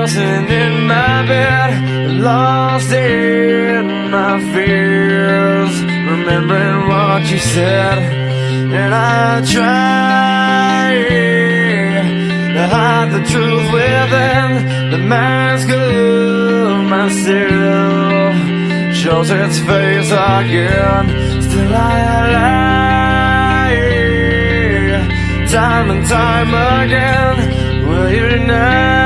tossing in my bed, lost in my fears, remembering what you said. And I try to hide the truth within the mask of myself, shows its face again. Still I lie, time and time again. Will you not?